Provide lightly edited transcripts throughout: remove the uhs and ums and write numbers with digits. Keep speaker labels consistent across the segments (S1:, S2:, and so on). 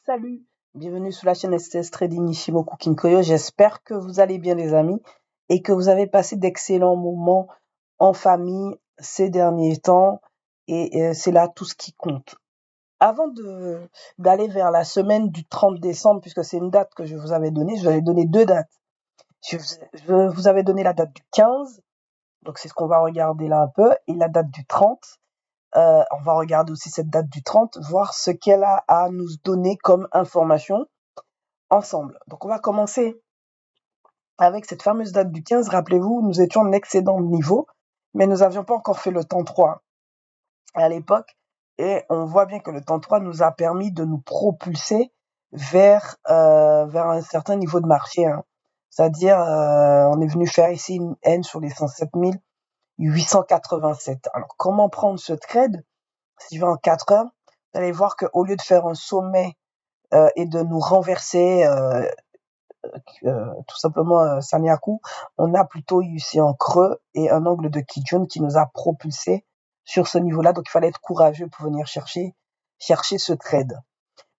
S1: Salut, bienvenue sur la chaîne STS Trading Ishimoku Kinkoyo. J'espère que vous allez bien les amis et que vous avez passé d'excellents moments en famille ces derniers temps et c'est là tout ce qui compte. Avant d'aller vers la semaine du 30 décembre, puisque c'est une date que je vous avais donnée, je vous avais donné deux dates. Je vous avais donné la date du 15, donc c'est ce qu'on va regarder là un peu, et la date du 30. On va regarder aussi cette date du 30, voir ce qu'elle a à nous donner comme information ensemble. Donc on va commencer avec cette fameuse date du 15. Rappelez-vous, nous étions en excédent de niveau, mais nous n'avions pas encore fait le temps 3 à l'époque. Et on voit bien que le temps 3 nous a permis de nous propulser vers un certain niveau de marché. C'est-à-dire, on est venu faire ici une N sur les 107 887. Alors, comment prendre ce trade? Si je vais en 4 heures, vous allez voir qu'au lieu de faire un sommet et de nous renverser tout simplement Sanyaku, on a plutôt eu ici un creux et un angle de Kijun qui nous a propulsé sur ce niveau-là. Donc, il fallait être courageux pour venir chercher ce trade.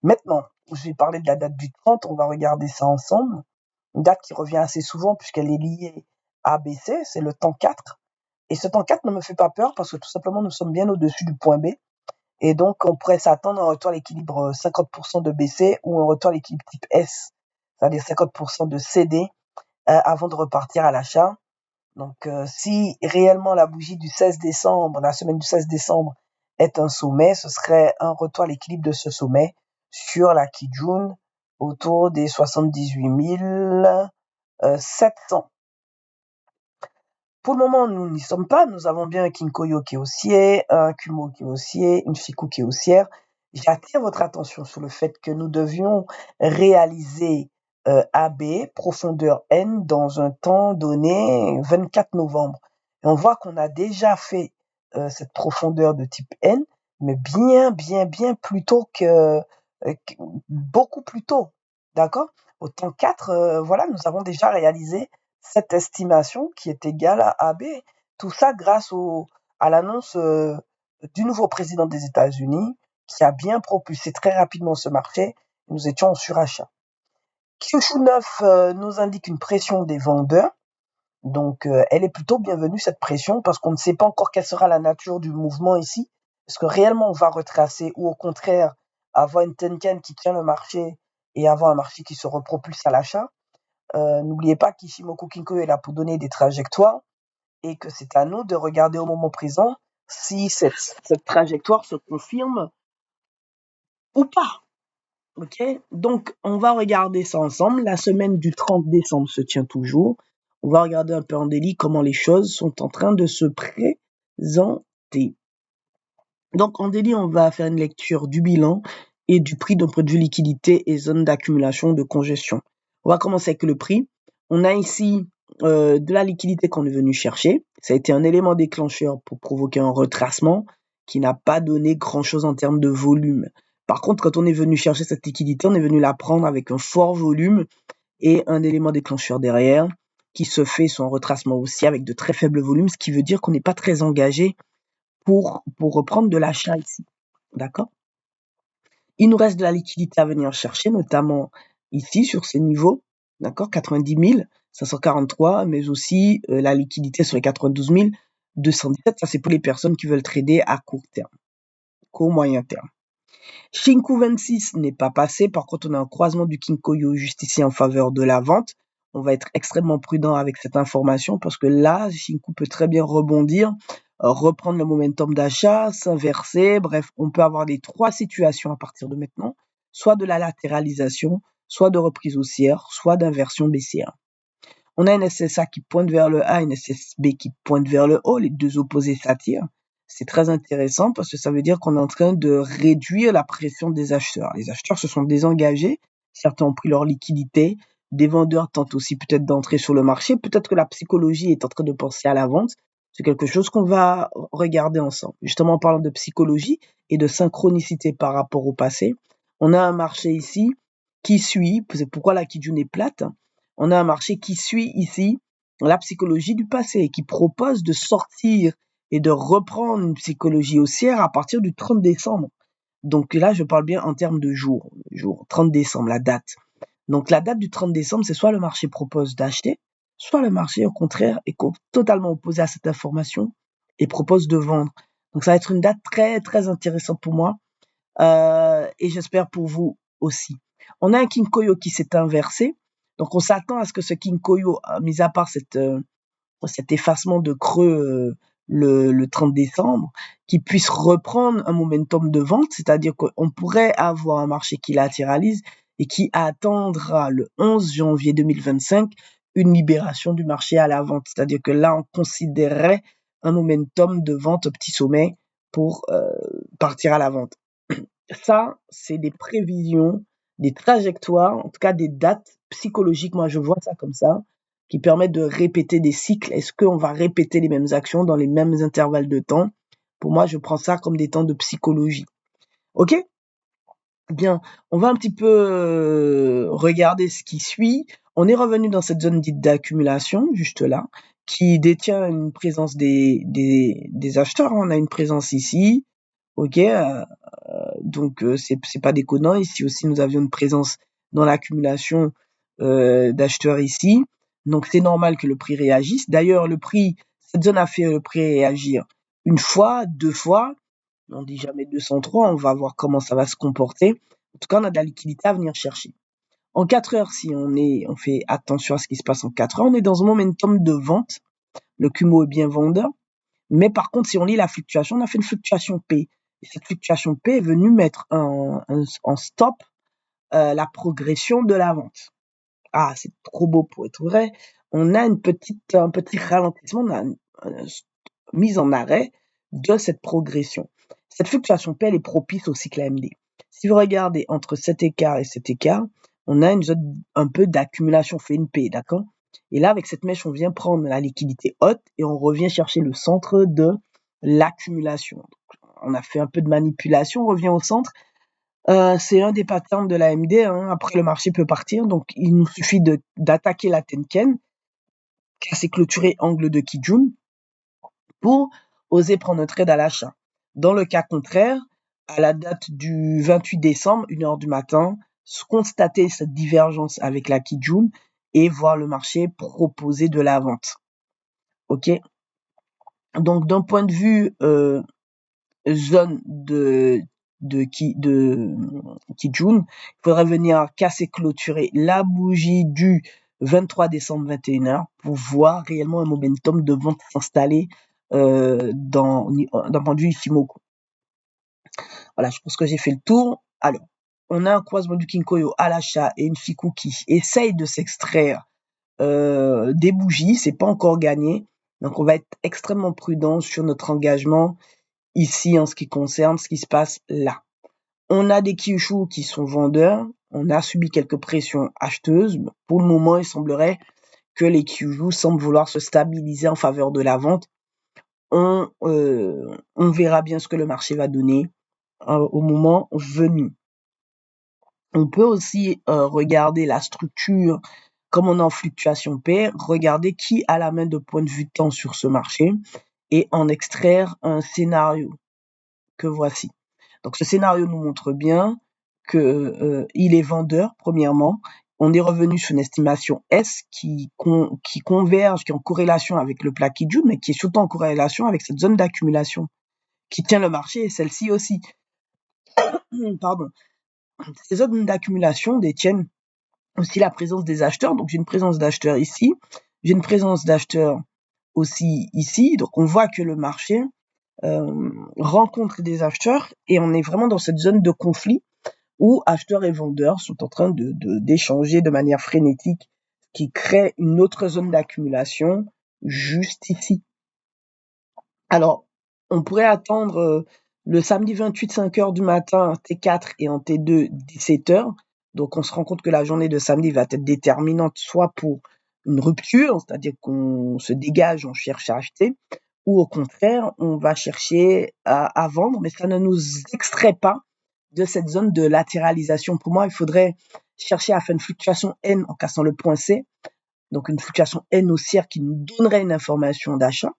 S1: Maintenant, je vais parler de la date du 30. On va regarder ça ensemble. Une date qui revient assez souvent puisqu'elle est liée à ABC. C'est le temps 4. Et ce temps 4 ne me fait pas peur parce que tout simplement, nous sommes bien au-dessus du point B. Et donc, on pourrait s'attendre à un retour à l'équilibre 50% de BC ou un retour à l'équilibre type S, c'est-à-dire 50% de CD avant de repartir à l'achat. Donc, si réellement la bougie du 16 décembre, la semaine du 16 décembre est un sommet, ce serait un retour à l'équilibre de ce sommet sur la Kijun autour des 78 700. Pour le moment, nous n'y sommes pas. Nous avons bien un Kinkoyo qui est haussier, un Kumo qui est haussier, une Shiku qui est haussière. J'attire votre attention sur le fait que nous devions réaliser AB, profondeur N, dans un temps donné, 24 novembre. Et on voit qu'on a déjà fait cette profondeur de type N, mais bien plus tôt beaucoup plus tôt. D'accord? Au temps 4, voilà, nous avons déjà réalisé cette estimation qui est égale à AB. Tout ça grâce à l'annonce du nouveau président des États-Unis qui a bien propulsé très rapidement ce marché. Nous étions en surachat. Kyushu 9 nous indique une pression des vendeurs. Donc, elle est plutôt bienvenue, cette pression, parce qu'on ne sait pas encore quelle sera la nature du mouvement ici. Est-ce que réellement on va retracer ou au contraire avoir une Tenkan qui tient le marché et avoir un marché qui se repropulse à l'achat? N'oubliez pas qu'Ishimoku Kinkoyo est là pour donner des trajectoires et que c'est à nous de regarder au moment présent si cette trajectoire se confirme ou pas. Ok? Donc, on va regarder ça ensemble. La semaine du 30 décembre se tient toujours. On va regarder un peu en délit comment les choses sont en train de se présenter. Donc, en délit, on va faire une lecture du bilan et du prix d'un point de vue liquidité et zone d'accumulation de congestion. On va commencer avec le prix. On a ici de la liquidité qu'on est venu chercher. Ça a été un élément déclencheur pour provoquer un retracement qui n'a pas donné grand-chose en termes de volume. Par contre, quand on est venu chercher cette liquidité, on est venu la prendre avec un fort volume et un élément déclencheur derrière qui se fait sur un retracement aussi avec de très faibles volumes, ce qui veut dire qu'on n'est pas très engagé pour reprendre de l'achat ici. D'accord? Il nous reste de la liquidité à venir chercher, notamment ici sur ces niveaux, d'accord, 90 543, mais aussi la liquidité sur les 92 217. Ça, c'est pour les personnes qui veulent trader à court terme, court moyen terme. Shinku 26 n'est pas passé. Par contre, on a un croisement du Kinkoyo juste ici en faveur de la vente. On va être extrêmement prudent avec cette information parce que là, Shinku peut très bien rebondir, reprendre le momentum d'achat, s'inverser. Bref, on peut avoir les trois situations à partir de maintenant, soit de la latéralisation, soit de reprise haussière, soit d'inversion baissière. On a une SSA qui pointe vers le A, une SSB qui pointe vers le haut. Les deux opposés s'attirent. C'est très intéressant parce que ça veut dire qu'on est en train de réduire la pression des acheteurs. Les acheteurs se sont désengagés. Certains ont pris leur liquidité. Des vendeurs tentent aussi peut-être d'entrer sur le marché. Peut-être que la psychologie est en train de penser à la vente. C'est quelque chose qu'on va regarder ensemble. Justement, en parlant de psychologie et de synchronicité par rapport au passé, on a un marché ici qui suit. C'est pourquoi la Kijun est plate. On a un marché qui suit ici la psychologie du passé et qui propose de sortir et de reprendre une psychologie haussière à partir du 30 décembre. Donc là, je parle bien en termes de jours. jour, 30 décembre, la date. Donc la date du 30 décembre, c'est soit le marché propose d'acheter, soit le marché, au contraire, est totalement opposé à cette information et propose de vendre. Donc ça va être une date très, très intéressante pour moi et j'espère pour vous aussi. On a un Kinkoyo qui s'est inversé. Donc on s'attend à ce que ce Kinkoyo, mis à part cet effacement de creux le 30 décembre, qui puisse reprendre un momentum de vente, c'est-à-dire qu'on pourrait avoir un marché qui latéralise et qui attendra le 11 janvier 2025 une libération du marché à la vente. C'est-à-dire que là, on considérerait un momentum de vente au petit sommet pour partir à la vente. Ça, c'est des prévisions, des trajectoires, en tout cas des dates psychologiques. Moi, je vois ça comme ça, qui permettent de répéter des cycles. Est-ce qu'on va répéter les mêmes actions dans les mêmes intervalles de temps? Pour moi, je prends ça comme des temps de psychologie. Ok? Bien, on va un petit peu regarder ce qui suit. On est revenu dans cette zone dite d'accumulation, juste là, qui détient une présence des acheteurs. On a une présence ici. Ok, donc c'est pas déconnant. Ici aussi, nous avions une présence dans l'accumulation d'acheteurs ici. Donc c'est normal que le prix réagisse. D'ailleurs, cette zone a fait le prix réagir une fois, deux fois. On dit jamais 203. On va voir comment ça va se comporter. En tout cas, on a de la liquidité à venir chercher. En 4 heures, si on fait attention à ce qui se passe en 4 heures, on est dans un momentum de vente. Le Kumo est bien vendeur. Mais par contre, si on lit la fluctuation, on a fait une fluctuation P. Et cette fluctuation P est venue mettre en stop la progression de la vente. Ah, c'est trop beau pour être vrai. On a un petit ralentissement, on a une mise en arrêt de cette progression. Cette fluctuation P, elle est propice au cycle AMD. Si vous regardez entre cet écart et cet écart, on a une zone un peu d'accumulation, on fait une P, d'accord? Et là, avec cette mèche, on vient prendre la liquidité haute et on revient chercher le centre de l'accumulation. On a fait un peu de manipulation, on revient au centre. C'est un des patterns de l'AMD. Hein. Après, le marché peut partir. Donc, il nous suffit d'attaquer la Tenken, casser, clôturer angle de Kijun pour oser prendre un trade à l'achat. Dans le cas contraire, à la date du 28 décembre, 1h du matin, constater cette divergence avec la Kijun et voir le marché proposer de la vente. Ok. Donc, d'un point de vue zone de Kijun, il faudrait venir casser, clôturer la bougie du 23 décembre 21h pour voir réellement un momentum de vente s'installer d'un point de vue Ichimoku. Voilà, je pense que j'ai fait le tour. Alors, on a un croisement du Kinkoyo à l'achat et une Fiku qui essaye de s'extraire des bougies. C'est pas encore gagné. Donc, on va être extrêmement prudent sur notre engagement ici en ce qui concerne ce qui se passe là. On a des Kyushu qui sont vendeurs. On a subi quelques pressions acheteuses. Pour le moment, il semblerait que les Kyushu semblent vouloir se stabiliser en faveur de la vente. On verra bien ce que le marché va donner au moment venu. On peut aussi regarder la structure, comme on est en fluctuation paire, regarder qui a la main de point de vue temps sur ce marché et en extraire un scénario que voici. Donc ce scénario nous montre bien que il est vendeur, premièrement. On est revenu sur une estimation S qui converge, qui est en corrélation avec le plat Kijun, mais qui est surtout en corrélation avec cette zone d'accumulation qui tient le marché et celle-ci aussi. Pardon. Ces zones d'accumulation détiennent aussi la présence des acheteurs. Donc j'ai une présence d'acheteurs ici, j'ai une présence d'acheteurs aussi ici. Donc on voit que le marché rencontre des acheteurs et on est vraiment dans cette zone de conflit où acheteurs et vendeurs sont en train d'échanger de manière frénétique, qui crée une autre zone d'accumulation juste ici. Alors, on pourrait attendre le samedi 28, 5h du matin, T4 et en T2, 17h. Donc, on se rend compte que la journée de samedi va être déterminante, soit pour une rupture, c'est-à-dire qu'on se dégage, on cherche à acheter, ou au contraire, on va chercher à vendre, mais ça ne nous extrait pas de cette zone de latéralisation. Pour moi, il faudrait chercher à faire une fluctuation N en cassant le point C, donc une fluctuation N haussière qui nous donnerait une information d'achat,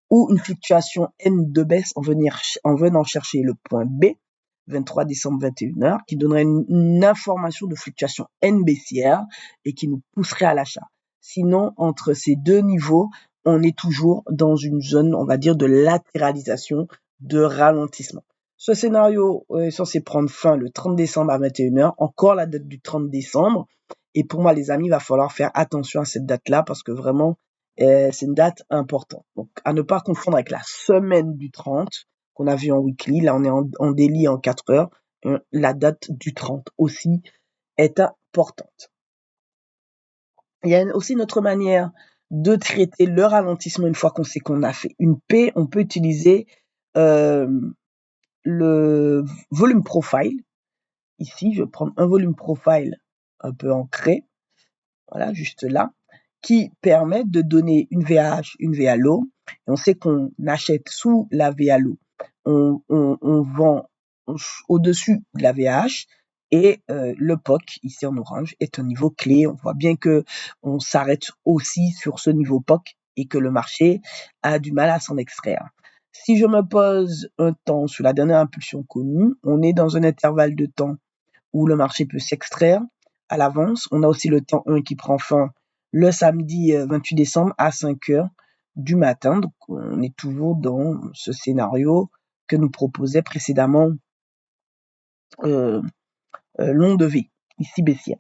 S1: ou une fluctuation N de baisse en venant chercher le point B, 23 décembre 21h, qui donnerait une information de fluctuation N baissière et qui nous pousserait à l'achat. Sinon, entre ces deux niveaux, on est toujours dans une zone, on va dire, de latéralisation, de ralentissement. Ce scénario est censé prendre fin le 30 décembre à 21h, encore la date du 30 décembre. Et pour moi, les amis, il va falloir faire attention à cette date-là parce que vraiment, c'est une date importante. Donc, à ne pas confondre avec la semaine du 30 qu'on a vu en weekly. Là, on est en daily en 4 heures. La date du 30 aussi est importante. Il y a aussi une autre manière de traiter le ralentissement une fois qu'on sait qu'on a fait une paix. On peut utiliser le volume profile. Ici, je vais prendre un volume profile un peu ancré. Voilà, juste là, qui permet de donner une VH, une VA low. Et on sait qu'on achète sous la VA low. On vend au-dessus de la VH. Et le POC, ici en orange, est un niveau clé. On voit bien que on s'arrête aussi sur ce niveau POC et que le marché a du mal à s'en extraire. Si je me pose un temps sur la dernière impulsion connue, on est dans un intervalle de temps où le marché peut s'extraire à l'avance. On a aussi le temps 1 qui prend fin le samedi 28 décembre à 5 heures du matin. Donc, on est toujours dans ce scénario que nous proposait précédemment long de V, ici baissière.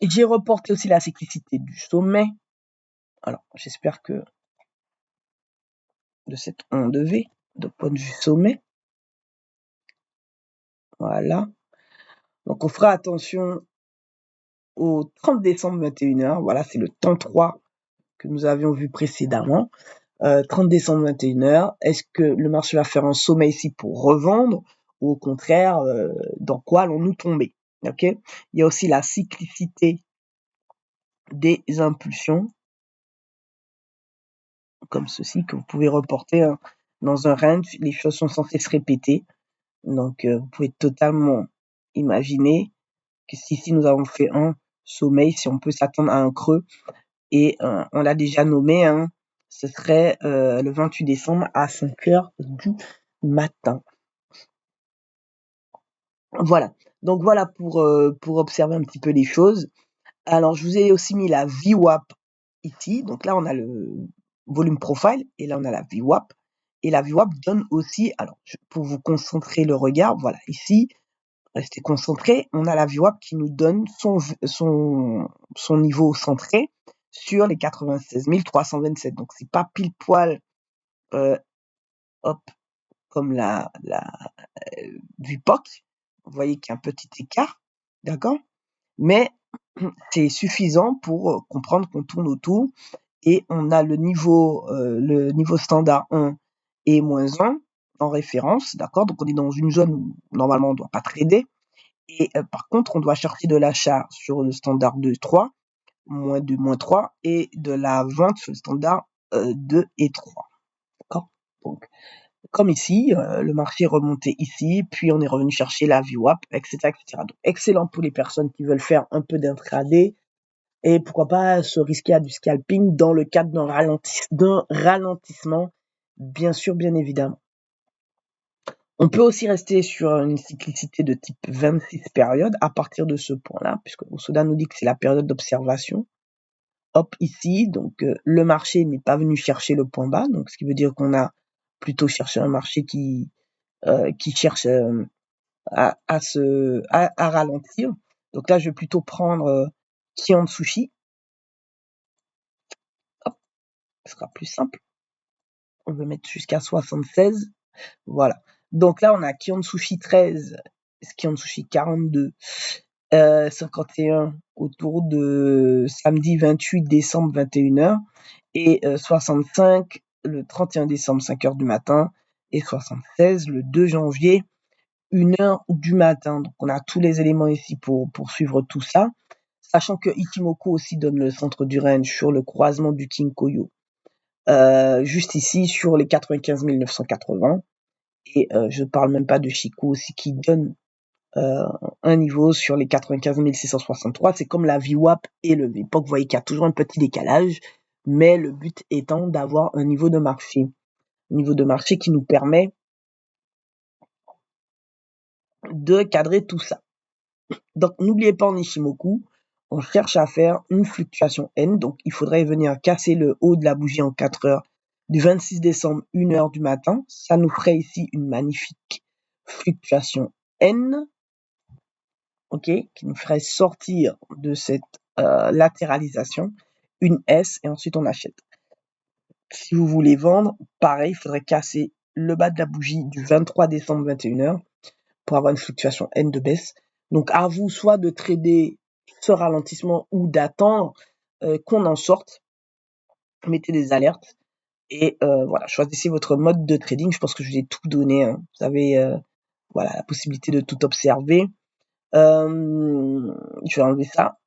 S1: J'ai reporté aussi la cyclicité du sommet. Alors, j'espère que de cette onde de V, de point de vue sommet. Voilà. Donc, on fera attention au 30 décembre 21h. Voilà, c'est le temps 3 que nous avions vu précédemment. 30 décembre 21h. Est-ce que le marché va faire un sommet ici pour revendre ou au contraire, dans quoi allons-nous tomber? Ok. Il y a aussi la cyclicité des impulsions, comme ceci, que vous pouvez reporter dans un range. Les choses sont censées se répéter. Donc, vous pouvez totalement imaginer que si ici nous avons fait un sommet, si on peut s'attendre à un creux, et on l'a déjà nommé, ce serait le 28 décembre à 5 heures du matin. Voilà. Donc voilà pour observer un petit peu les choses. Alors je vous ai aussi mis la VWAP ici. Donc là on a le volume profile et là on a la VWAP. Et la VWAP donne aussi, alors pour vous concentrer le regard, voilà, ici, restez concentrés, on a la VWAP qui nous donne son niveau centré sur les 96 327. Donc c'est pas pile poil hop, comme la du POC. Vous voyez qu'il y a un petit écart, d'accord? Mais c'est suffisant pour comprendre qu'on tourne autour et on a le niveau standard 1 et moins 1 en référence, d'accord? Donc on est dans une zone où normalement on ne doit pas trader. Et par contre, on doit chercher de l'achat sur le standard 2, 3, moins 2, moins 3, et de la vente sur le standard 2 et 3. D'accord? Donc, comme ici, le marché est remonté ici, puis on est revenu chercher la VWAP, etc., etc. Donc, excellent pour les personnes qui veulent faire un peu d'intraday et pourquoi pas se risquer à du scalping dans le cadre d'un ralentissement, bien sûr, bien évidemment. On peut aussi rester sur une cyclicité de type 26 périodes à partir de ce point-là, puisque Osoda nous dit que c'est la période d'observation. Hop, ici, donc le marché n'est pas venu chercher le point bas, donc ce qui veut dire qu'on a plutôt cherché un marché qui cherche à ralentir. Donc là, je vais plutôt prendre Kian Sushi. Hop, ce sera plus simple. On va mettre jusqu'à 76. Voilà. Donc là, on a Kian Sushi 13, Kian Sushi 42, 51 autour de samedi 28 décembre 21h et 65 le 31 décembre 5h du matin et 76 le 2 janvier 1h du matin. Donc on a tous les éléments ici pour suivre tout ça, sachant que Ichimoku aussi donne le centre du range sur le croisement du Kinkoyo juste ici sur les 95 980 et je ne parle même pas de Chikou aussi qui donne un niveau sur les 95 663. C'est comme la VWAP et le VPOC. Vous voyez qu'il y a toujours un petit décalage, mais le but étant d'avoir un niveau de marché qui nous permet de cadrer tout ça. Donc, n'oubliez pas en Ishimoku, on cherche à faire une fluctuation N. Donc, il faudrait venir casser le haut de la bougie en 4 heures du 26 décembre, 1 heure du matin. Ça nous ferait ici une magnifique fluctuation N, ok, qui nous ferait sortir de cette latéralisation, une S, et ensuite on achète. Si vous voulez vendre, pareil, il faudrait casser le bas de la bougie du 23 décembre, 21 heures, pour avoir une fluctuation N de baisse. Donc, à vous soit de trader ce ralentissement ou d'attendre qu'on en sorte. Mettez des alertes et voilà, choisissez votre mode de trading. Je pense que je vous ai tout donné, hein. Vous avez voilà, la possibilité de tout observer. Je vais enlever ça.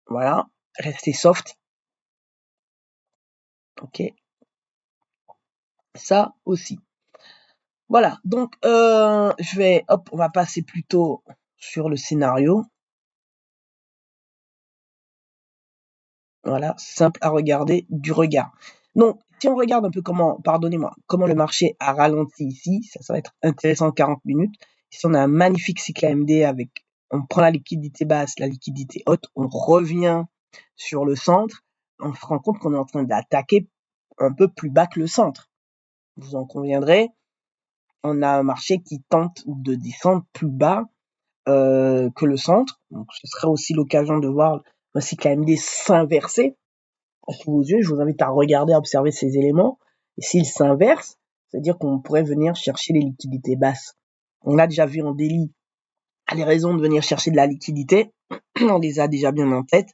S1: Voilà, restez soft. Ok, ça aussi. Voilà, donc on va passer plutôt sur le scénario. Voilà, simple à regarder du regard. Donc, si on regarde un peu comment le marché a ralenti ici, ça va être intéressant 40 minutes. Ici, on a un magnifique cycle AMD on prend la liquidité basse, la liquidité haute, on revient sur le centre, on se rend compte qu'on est en train d'attaquer un peu plus bas que le centre. Vous en conviendrez, on a un marché qui tente de descendre plus bas que le centre. Donc, ce serait aussi l'occasion de voir un cycle AMD s'inverser sous vos yeux. Je vous invite à regarder, à observer ces éléments. Et s'ils s'inversent, c'est-à-dire qu'on pourrait venir chercher les liquidités basses. On a déjà vu en daily les raisons de venir chercher de la liquidité. On les a déjà bien en tête.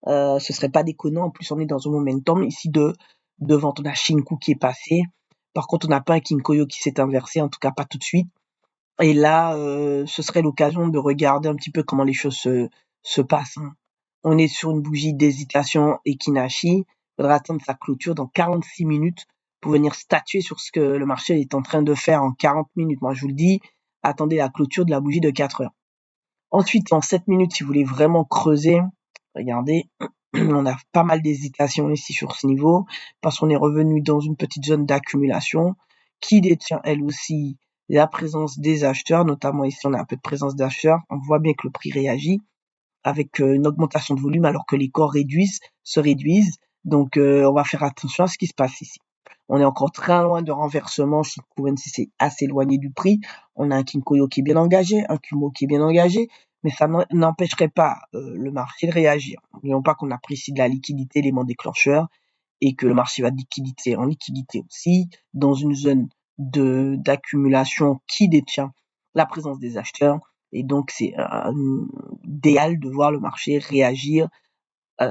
S1: Ce serait pas déconnant. En plus, on est dans un momentum ici de vente. On a Shinku qui est passé. Par contre, on n'a pas un Kinkoyo qui s'est inversé, en tout cas pas tout de suite. Et là, ce serait l'occasion de regarder un petit peu comment les choses se passent, hein. On est sur une bougie d'hésitation Ekinashi. Il faudra attendre sa clôture dans 46 minutes pour venir statuer sur ce que le marché est en train de faire en 40 minutes. Moi, je vous le dis, attendez la clôture de la bougie de 4 heures. Ensuite, en 7 minutes, si vous voulez vraiment creuser, regardez, on a pas mal d'hésitation ici sur ce niveau parce qu'on est revenu dans une petite zone d'accumulation qui détient elle aussi la présence des acheteurs, notamment ici on a un peu de présence d'acheteurs. On voit bien que le prix réagit avec une augmentation de volume alors que les corps se réduisent. Donc on va faire attention à ce qui se passe ici. On est encore très loin de renversement. Shikoku c'est assez éloigné du prix. On a un Kinkoyo qui est bien engagé, un Kumo qui est bien engagé, mais ça n'empêcherait pas le marché de réagir. N'oublions pas qu'on apprécie de la liquidité, élément déclencheur, et que le marché va de liquidité en liquidité aussi, dans une zone d'accumulation qui détient la présence des acheteurs. Et donc, c'est idéal de voir le marché réagir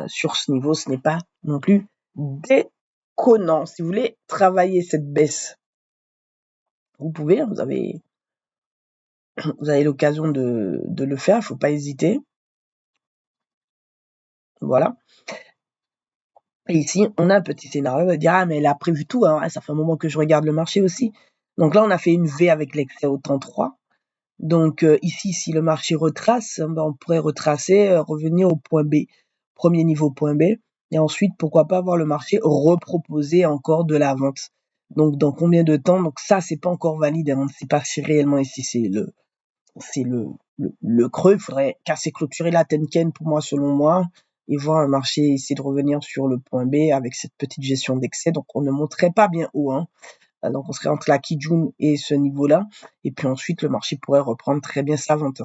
S1: sur ce niveau. Ce n'est pas non plus déconnant. Si vous voulez travailler cette baisse, vous pouvez, vous avez l'occasion de le faire, il ne faut pas hésiter. Voilà. Et ici, on a un petit scénario, on va dire, ah, mais elle a prévu tout, hein. Ça fait un moment que je regarde le marché aussi. Donc là, on a fait une V avec l'excès au temps 3. Donc ici, si le marché retrace, on pourrait retracer, revenir au point B, premier niveau point B, et ensuite, pourquoi pas voir le marché reproposer encore de la vente. Donc dans combien de temps? Donc ça, c'est pas encore valide, hein. On ne sait pas si réellement ici c'est le creux. Il faudrait casser, clôturer la Tenken pour moi, selon moi, et voir un marché essayer de revenir sur le point B avec cette petite gestion d'excès. Donc on ne monterait pas bien haut, hein. Donc on serait entre la Kijun et ce niveau-là. Et puis ensuite, le marché pourrait reprendre très bien sa vente.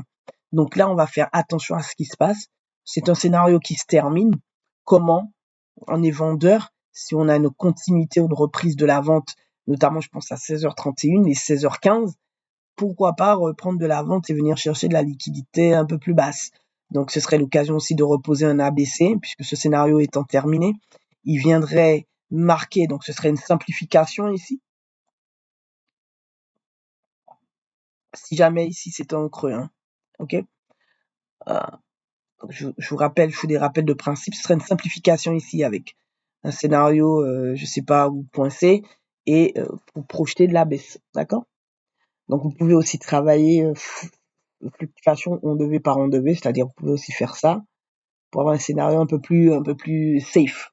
S1: Donc là, on va faire attention à ce qui se passe. C'est un scénario qui se termine. Comment on est vendeur si on a une continuité ou une reprise de la vente, notamment je pense à 16h31 et 16h15, pourquoi pas reprendre de la vente et venir chercher de la liquidité un peu plus basse. Donc ce serait l'occasion aussi de reposer un ABC, puisque ce scénario étant terminé, il viendrait marquer, donc ce serait une simplification ici. Si jamais ici c'est un creux, hein. Ok. Je vous rappelle, je fais des rappels de principe. Ce serait une simplification ici avec un scénario, je sais pas où coincé, et pour projeter de la baisse, d'accord. Donc vous pouvez aussi travailler fluctuation on-devait par on-devait, c'est-à-dire vous pouvez aussi faire ça pour avoir un scénario un peu plus safe.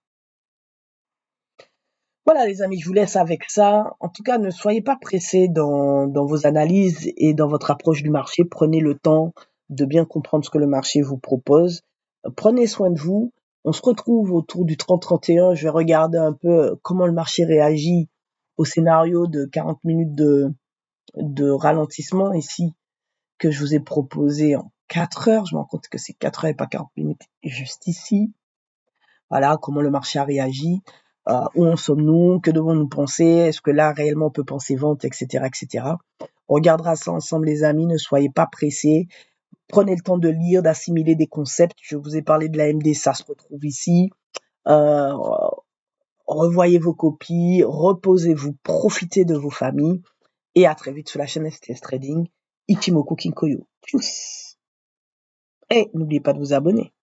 S1: Voilà les amis, je vous laisse avec ça. En tout cas, ne soyez pas pressés dans vos analyses et dans votre approche du marché. Prenez le temps de bien comprendre ce que le marché vous propose. Prenez soin de vous. On se retrouve autour du 30-31. Je vais regarder un peu comment le marché réagit au scénario de 40 minutes de ralentissement ici que je vous ai proposé en 4 heures. Je me rends compte que c'est 4 heures et pas 40 minutes juste ici. Voilà, comment le marché a réagi, où en sommes-nous, que devons-nous penser, est-ce que là réellement on peut penser vente, etc., etc. On regardera ça ensemble les amis, ne soyez pas pressés, prenez le temps de lire, d'assimiler des concepts. Je vous ai parlé de l'AMD, ça se retrouve ici. Euh, Revoyez vos copies, reposez-vous, profitez de vos familles et à très vite sur la chaîne STS Trading. Ichimoku Kinkoyo. Tchuss. Et n'oubliez pas de vous abonner.